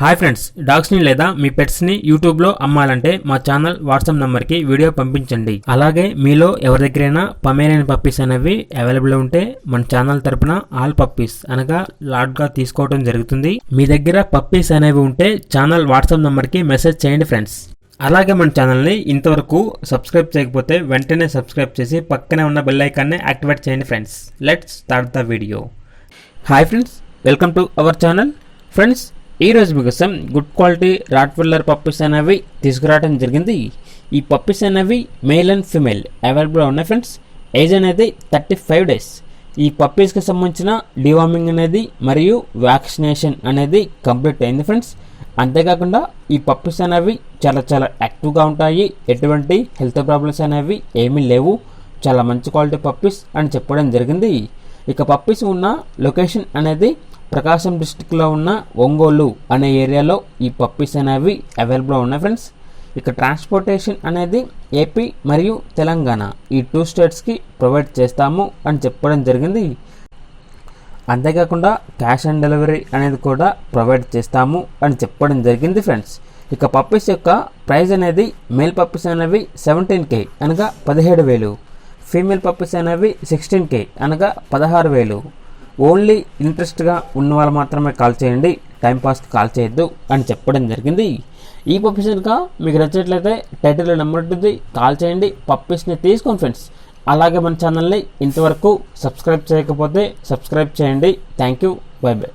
Hi friends, డాగ్స్ని లేదా మీ పెట్స్ని యూట్యూబ్లో అమ్మాలంటే మా ఛానల్ వాట్సాప్ నెంబర్కి వీడియో పంపించండి. అలాగే మీలో ఎవరి దగ్గరైనా పమేరియన్ పప్పీస్ అనేవి అవైలబుల్ ఉంటే మన ఛానల్ తరపున ఆల్ పప్పీస్ అనగా లాట్గా తీసుకోవడం జరుగుతుంది. మీ దగ్గర పప్పీస్ అనేవి ఉంటే ఛానల్ వాట్సాప్ నెంబర్కి మెసేజ్ చేయండి ఫ్రెండ్స్. అలాగే మన ఛానల్ని ఇంతవరకు సబ్స్క్రైబ్ చేయకపోతే వెంటనే సబ్స్క్రైబ్ చేసి పక్కనే ఉన్న బెల్ ఐకాన్ని యాక్టివేట్ చేయండి friends. Let's start the video. Hi friends, welcome to our channel. Friends, ఈరోజు మీకోసం గుడ్ క్వాలిటీ రాట్వెల్లర్ పప్పీస్ అనేవి తీసుకురావడం జరిగింది. ఈ పప్పీస్ అనేవి మేల్ అండ్ ఫిమేల్ అవైలబుల్గా ఉన్నాయి ఫ్రెండ్స్. ఏజ్ అనేది 35 days. ఈ పప్పీస్కి సంబంధించిన డివార్మింగ్ అనేది మరియు వ్యాక్సినేషన్ అనేది కంప్లీట్ అయింది ఫ్రెండ్స్. అంతేకాకుండా ఈ పప్పీస్ అనేవి చాలా యాక్టివ్గా ఉంటాయి. ఎటువంటి హెల్త్ ప్రాబ్లమ్స్ అనేవి ఏమీ లేవు. చాలా మంచి క్వాలిటీ పప్పీస్ అని చెప్పడం జరిగింది. ఇక పప్పీస్ ఉన్న లొకేషన్ అనేది ప్రకాశం డిస్టిక్లో ఉన్న ఒంగోలు అనే ఏరియాలో ఈ పప్పీస్ అనేవి అవైలబుల్గా ఉన్నాయి ఫ్రెండ్స్. ఇక ట్రాన్స్పోర్టేషన్ అనేది ఏపీ మరియు తెలంగాణ ఈ 2 స్టేట్స్కి ప్రొవైడ్ చేస్తాము అని చెప్పడం జరిగింది. అంతేకాకుండా క్యాష్ ఆన్ డెలివరీ అనేది కూడా ప్రొవైడ్ చేస్తాము అని చెప్పడం జరిగింది ఫ్రెండ్స్. ఇక పప్పీస్ యొక్క ప్రైస్ అనేది మేల్ పప్పీస్ అనేవి 17K అనగా 17,000, ఫీమేల్ పప్పీస్ అనేవి 16K అనగా 16,000. ఓన్లీ ఇంట్రెస్ట్గా ఉన్న వాళ్ళు మాత్రమే కాల్ చేయండి, టైంపాస్కి కాల్ చేయొద్దు అని చెప్పడం జరిగింది. ఈ పప్పీస్ కనుక మీకు నచ్చినట్లయితే టైటిల్లో నెంబర్ ఉంటుంది, కాల్ చేయండి, పప్పీస్ని తీసుకోండి ఫ్రెండ్స్. అలాగే మన ఛానల్ని ఇంతవరకు సబ్స్క్రైబ్ చేయకపోతే సబ్స్క్రైబ్ చేయండి. Thank you, by by.